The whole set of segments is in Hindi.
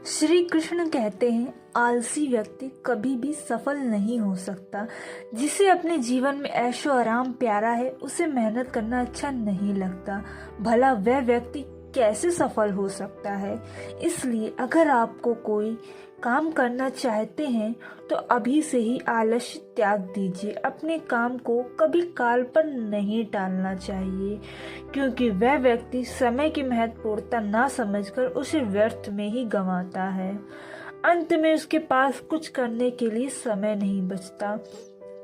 श्री कृष्ण कहते हैं, आलसी व्यक्ति कभी भी सफल नहीं हो सकता। जिसे अपने जीवन में ऐशो आराम प्यारा है, उसे मेहनत करना अच्छा नहीं लगता। भला वह व्यक्ति कैसे सफल हो सकता है? इसलिए अगर आपको कोई काम करना चाहते हैं तो अभी से ही आलस्य त्याग दीजिए। अपने काम को कभी काल पर नहीं टालना चाहिए, क्योंकि वह व्यक्ति समय की महत्वपूर्णता ना समझकर उसे व्यर्थ में ही गंवाता है। अंत में उसके पास कुछ करने के लिए समय नहीं बचता।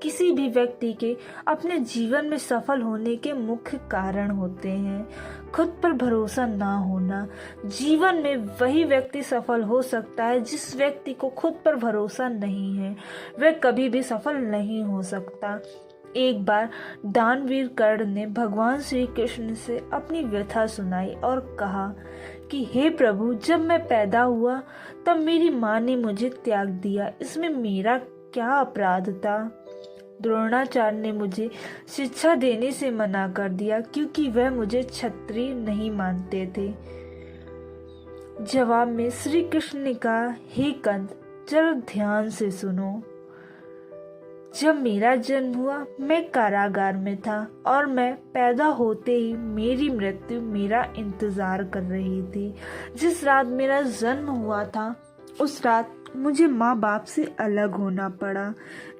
किसी भी व्यक्ति के अपने जीवन में सफल होने के मुख्य कारण होते हैं खुद पर भरोसा ना होना। जीवन में वही व्यक्ति सफल हो सकता है जिस व्यक्ति को खुद पर भरोसा नहीं है, वह कभी भी सफल नहीं हो सकता। एक बार दानवीर कर्ण ने भगवान श्री कृष्ण से अपनी व्यथा सुनाई और कहा कि हे प्रभु, जब मैं पैदा हुआ तब मेरी माँ ने मुझे त्याग दिया, इसमें मेरा क्या अपराध था? द्रोणाचार्य ने मुझे शिक्षा देने से मना कर दिया क्योंकि वह मुझे क्षत्रिय नहीं मानते थे। जवाब में श्री कृष्ण ने कहा, हे कंद, जरा ध्यान से सुनो। जब मेरा जन्म हुआ मैं कारागार में था और मैं पैदा होते ही मेरी मृत्यु मेरा इंतजार कर रही थी। जिस रात मेरा जन्म हुआ था उस रात मुझे माँ बाप से अलग होना पड़ा,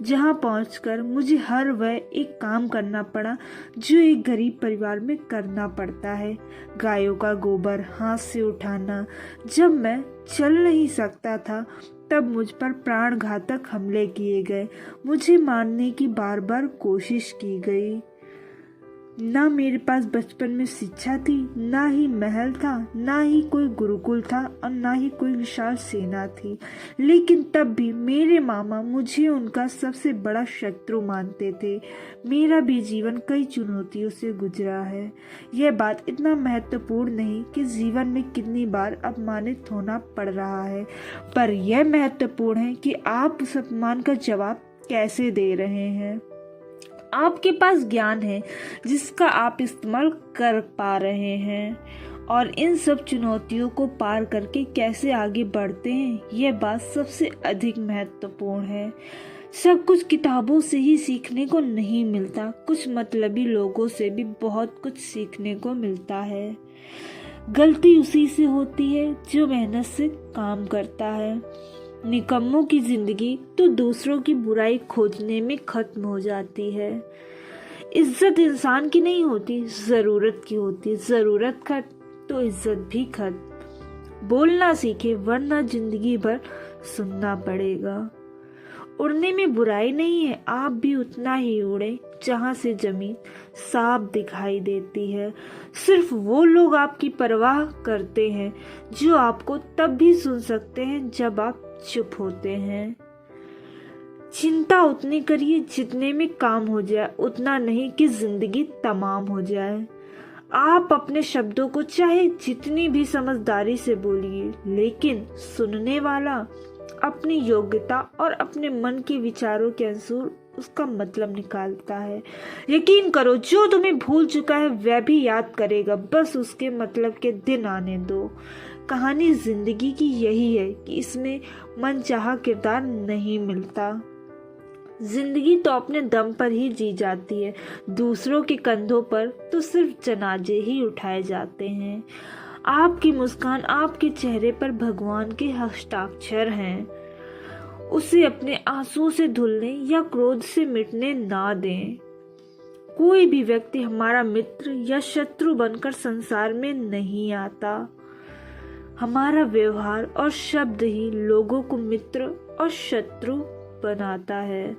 जहाँ पहुँचकर मुझे हर वह एक काम करना पड़ा जो एक गरीब परिवार में करना पड़ता है। गायों का गोबर हाथ से उठाना। जब मैं चल नहीं सकता था तब मुझ पर प्राणघातक हमले किए गए। मुझे मारने की बार बार कोशिश की गई। ना मेरे पास बचपन में शिक्षा थी, ना ही महल था, ना ही कोई गुरुकुल था और ना ही कोई विशाल सेना थी। लेकिन तब भी मेरे मामा मुझे उनका सबसे बड़ा शत्रु मानते थे। मेरा भी जीवन कई चुनौतियों से गुजरा है। यह बात इतना महत्वपूर्ण नहीं कि जीवन में कितनी बार अपमानित होना पड़ रहा है, पर यह महत्वपूर्ण है कि आप उस अपमान का जवाब कैसे दे रहे हैं। आपके पास ज्ञान है जिसका आप इस्तेमाल कर पा रहे हैं और इन सब चुनौतियों को पार करके कैसे आगे बढ़ते हैं, यह बात सबसे अधिक महत्वपूर्ण है। सब कुछ किताबों से ही सीखने को नहीं मिलता, कुछ मतलबी लोगों से भी बहुत कुछ सीखने को मिलता है। गलती उसी से होती है जो मेहनत से काम करता है। निकम्मों की जिंदगी तो दूसरों की बुराई खोजने में खत्म हो जाती है। इज्जत इंसान की नहीं होती, जरूरत की होती। जरूरत खत्म तो इज्जत भी खत्म। बोलना सीखे वरना जिंदगी भर सुनना पड़ेगा। उड़ने में बुराई नहीं है, आप भी उतना ही उड़े जहां से जमीन साफ दिखाई देती है। सिर्फ वो लोग आपकी परवाह करते हैं जो आपको तब भी सुन सकते हैं जब आप चुप होते हैं। चिंता उतनी करिए जितने में काम हो जाए, उतना नहीं कि जिंदगी तमाम हो जाए। आप अपने शब्दों को चाहे जितनी भी समझदारी से बोलिए, लेकिन सुनने वाला अपनी योग्यता और अपने मन के विचारों के अनुसार उसका मतलब निकालता है। यकीन करो, जो तुम्हें भूल चुका है वह भी याद करेगा, बस उसके मतलब के दिन आने दो। कहानी जिंदगी की यही है कि इसमें मनचाहा किरदार नहीं मिलता। जिंदगी तो अपने दम पर ही जी जाती है, दूसरों के कंधों पर तो सिर्फ जनाजे ही उठाए जाते हैं। आपकी मुस्कान आपके चेहरे पर भगवान के हस्ताक्षर हैं। उसे अपने आंसुओं से धुलने या क्रोध से मिटने ना दें। कोई भी व्यक्ति हमारा मित्र या शत्रु बनकर संसार में नहीं आता। हमारा व्यवहार और शब्द ही लोगों को मित्र और शत्रु बनाता है।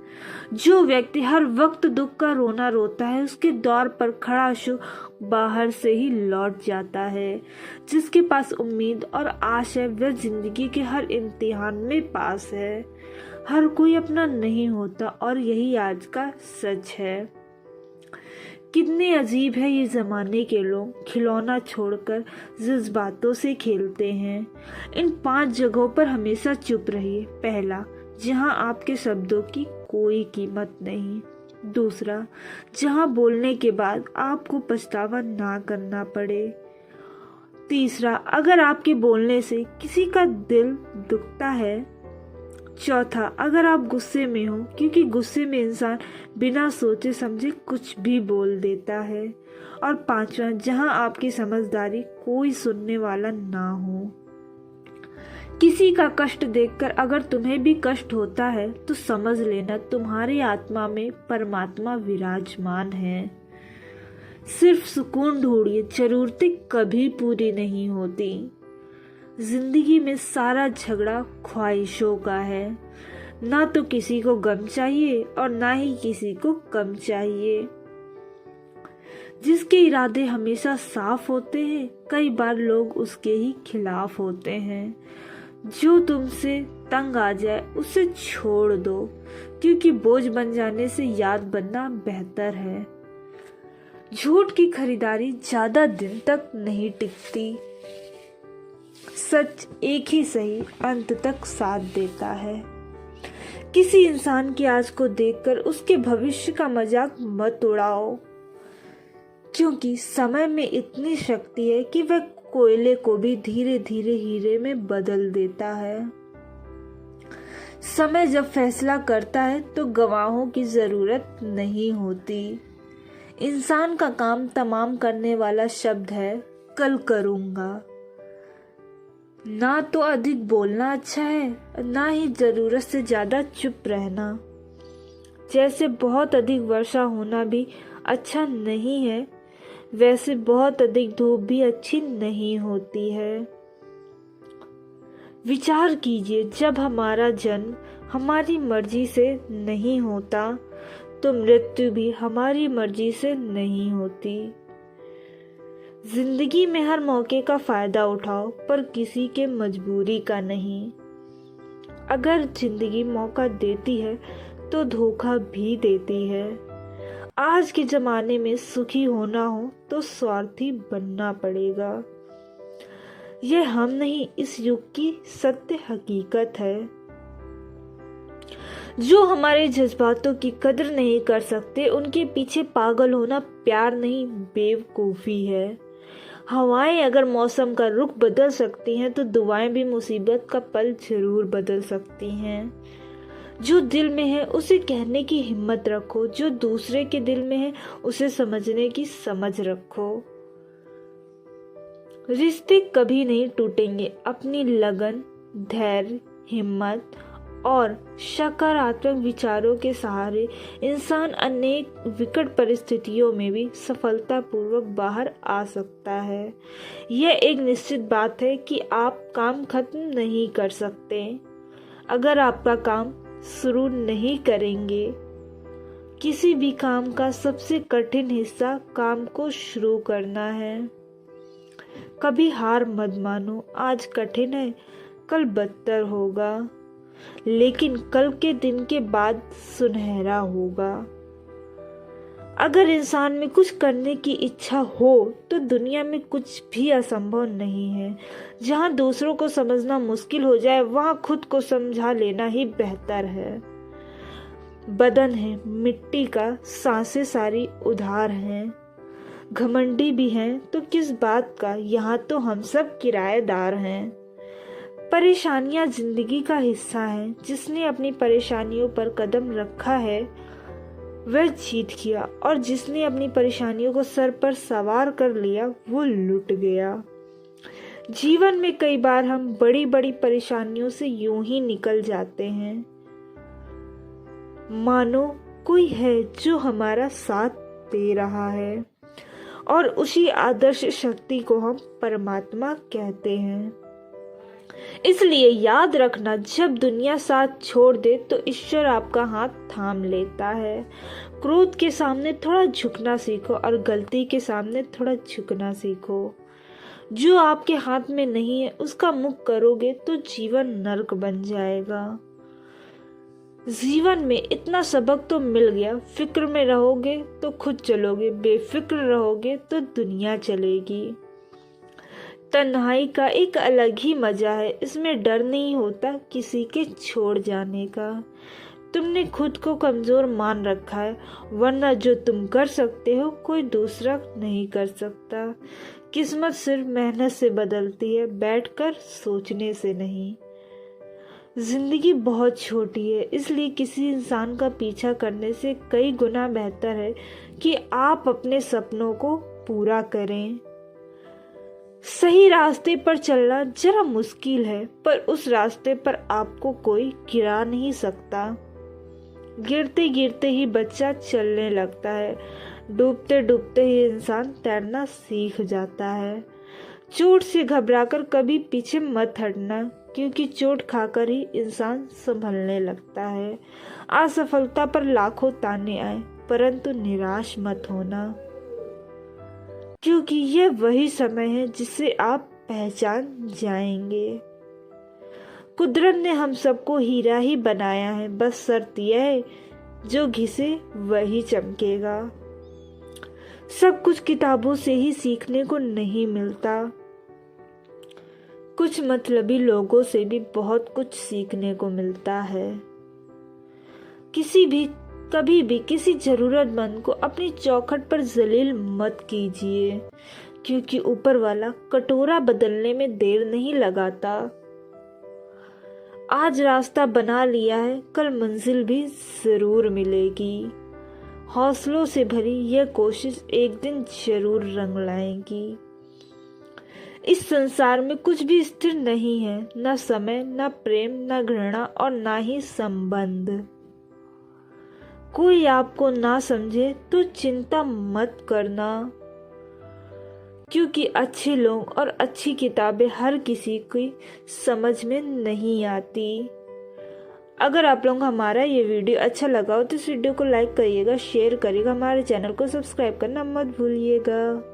जो व्यक्ति हर वक्त दुख का रोना रोता है, उसके द्वार पर खड़ा सुख बाहर से ही लौट जाता है। जिसके पास उम्मीद और आश है, वह जिंदगी के हर इम्तिहान में पास है। हर कोई अपना नहीं होता और यही आज का सच है। कितने अजीब है ये जमाने के लोग, खिलौना छोड़कर जज्बातों से खेलते हैं। इन 5 जगहों पर हमेशा चुप रहिए। पहला, जहां आपके शब्दों की कोई कीमत नहीं। दूसरा, जहां बोलने के बाद आपको पछतावा ना करना पड़े। तीसरा, अगर आपके बोलने से किसी का दिल दुखता है। चौथा, अगर आप गुस्से में हो, क्योंकि गुस्से में इंसान बिना सोचे समझे कुछ भी बोल देता है। और पांचवा, जहां आपकी समझदारी कोई सुनने वाला ना हो। किसी का कष्ट देखकर अगर तुम्हें भी कष्ट होता है तो समझ लेना तुम्हारी आत्मा में परमात्मा विराजमान है। सिर्फ सुकून ढूंढिए, जरूरतें कभी पूरी नहीं होती। जिंदगी में सारा झगड़ा ख्वाहिशों का है। ना तो किसी को गम चाहिए और ना ही किसी को कम चाहिए। जिसके इरादे हमेशा साफ होते हैं, कई बार लोग उसके ही खिलाफ होते हैं। जो तुमसे तंग आ जाए उसे छोड़ दो, क्योंकि बोझ बन जाने से याद बनना बेहतर है। झूठ की खरीदारी ज्यादा दिन तक नहीं टिकती। सच एक ही सही अंत तक साथ देता है। किसी इंसान की आज को देखकर उसके भविष्य का मजाक मत उड़ाओ, क्योंकि समय में इतनी शक्ति है कि वह कोयले को भी धीरे धीरे हीरे में बदल देता है। समय जब फैसला करता है तो गवाहों की जरूरत नहीं होती। इंसान का काम तमाम करने वाला शब्द है कल करूंगा। ना तो अधिक बोलना अच्छा है, ना ही जरूरत से ज्यादा चुप रहना। जैसे बहुत अधिक वर्षा होना भी अच्छा नहीं है, वैसे बहुत अधिक धूप भी अच्छी नहीं होती है। विचार कीजिए, जब हमारा जन्म हमारी मर्जी से नहीं होता तो मृत्यु भी हमारी मर्जी से नहीं होती। जिंदगी में हर मौके का फायदा उठाओ, पर किसी के मजबूरी का नहीं। अगर जिंदगी मौका देती है तो धोखा भी देती है। आज के जमाने में सुखी होना हो तो स्वार्थी बनना पड़ेगा। यह हम नहीं, इस युग की सत्य हकीकत है। जो हमारे जज्बातों की कदर नहीं कर सकते, उनके पीछे पागल होना प्यार नहीं बेवकूफ़ी है। हवाएं अगर मौसम का रुख बदल सकती हैं तो दुआएं भी मुसीबत का पल जरूर बदल सकती हैं। जो दिल में है उसे कहने की हिम्मत रखो, जो दूसरे के दिल में है उसे समझने की समझ रखो। रिश्ते कभी नहीं टूटेंगे। अपनी लगन, धैर्य, हिम्मत और सकारात्मक विचारों के सहारे इंसान अनेक विकट परिस्थितियों में भी सफलतापूर्वक बाहर आ सकता है। यह एक निश्चित बात है कि आप काम खत्म नहीं कर सकते अगर आपका काम शुरू नहीं करेंगे। किसी भी काम का सबसे कठिन हिस्सा काम को शुरू करना है। कभी हार मत मानो। आज कठिन है, कल बदतर होगा, लेकिन कल के दिन के बाद सुनहरा होगा। अगर इंसान में कुछ करने की इच्छा हो तो दुनिया में कुछ भी असंभव नहीं है। जहाँ दूसरों को समझना मुश्किल हो जाए, वहाँ खुद को समझा लेना ही बेहतर है। बदन है मिट्टी का, सांसें सारी उधार हैं। घमंडी भी हैं तो किस बात का, यहाँ तो हम सब किराएदार हैं। परेशानियां जिंदगी का हिस्सा हैं। जिसने अपनी परेशानियों पर कदम रखा है वह जीत गया, और जिसने अपनी परेशानियों को सर पर सवार कर लिया वो लुट गया। जीवन में कई बार हम बड़ी बड़ी परेशानियों से यूं ही निकल जाते हैं, मानो कोई है जो हमारा साथ दे रहा है, और उसी आदर्श शक्ति को हम परमात्मा कहते हैं। इसलिए याद रखना, जब दुनिया साथ छोड़ दे तो ईश्वर आपका हाथ थाम लेता है। क्रोध के सामने थोड़ा झुकना सीखो और गलती के सामने थोड़ा झुकना सीखो। जो आपके हाथ में नहीं है उसका मुख करोगे तो जीवन नर्क बन जाएगा। जीवन में इतना सबक तो मिल गया, फिक्र में रहोगे तो खुद चलोगे, बेफिक्र रहोगे तो दुनिया चलेगी। तन्हाई का एक अलग ही मजा है, इसमें डर नहीं होता किसी के छोड़ जाने का। तुमने खुद को कमजोर मान रखा है, वरना जो तुम कर सकते हो कोई दूसरा नहीं कर सकता। किस्मत सिर्फ मेहनत से बदलती है, बैठकर सोचने से नहीं। जिंदगी बहुत छोटी है, इसलिए किसी इंसान का पीछा करने से कई गुना बेहतर है कि आप अपने सपनों को पूरा करें। सही रास्ते पर चलना जरा मुश्किल है, पर उस रास्ते पर आपको कोई गिरा नहीं सकता। गिरते गिरते ही बच्चा चलने लगता है, डूबते डूबते ही इंसान तैरना सीख जाता है। चोट से घबराकर कभी पीछे मत हटना, क्योंकि चोट खाकर ही इंसान संभलने लगता है। असफलता पर लाखों ताने आए, परंतु निराश मत होना, क्योंकि यह वही समय है जिसे आप पहचान जाएंगे। कुदरत ने हम सबको हीरा ही बनाया है, बस शर्त यह है जो घिसे वही चमकेगा। सब कुछ किताबों से ही सीखने को नहीं मिलता, कुछ मतलबी लोगों से भी बहुत कुछ सीखने को मिलता है। कभी भी किसी जरूरतमंद को अपनी चौखट पर जलील मत कीजिए, क्योंकि ऊपर वाला कटोरा बदलने में देर नहीं लगाता। आज रास्ता बना लिया है, कल मंजिल भी जरूर मिलेगी। हौसलों से भरी यह कोशिश एक दिन जरूर रंग लाएगी। इस संसार में कुछ भी स्थिर नहीं है, न समय, न प्रेम, न घृणा और न ही संबंध। कोई आपको ना समझे तो चिंता मत करना, क्योंकि अच्छे लोग और अच्छी किताबें हर किसी की समझ में नहीं आती। अगर आप लोगों को हमारा ये वीडियो अच्छा लगा हो तो इस वीडियो को लाइक करिएगा, शेयर करिएगा, हमारे चैनल को सब्सक्राइब करना मत भूलिएगा।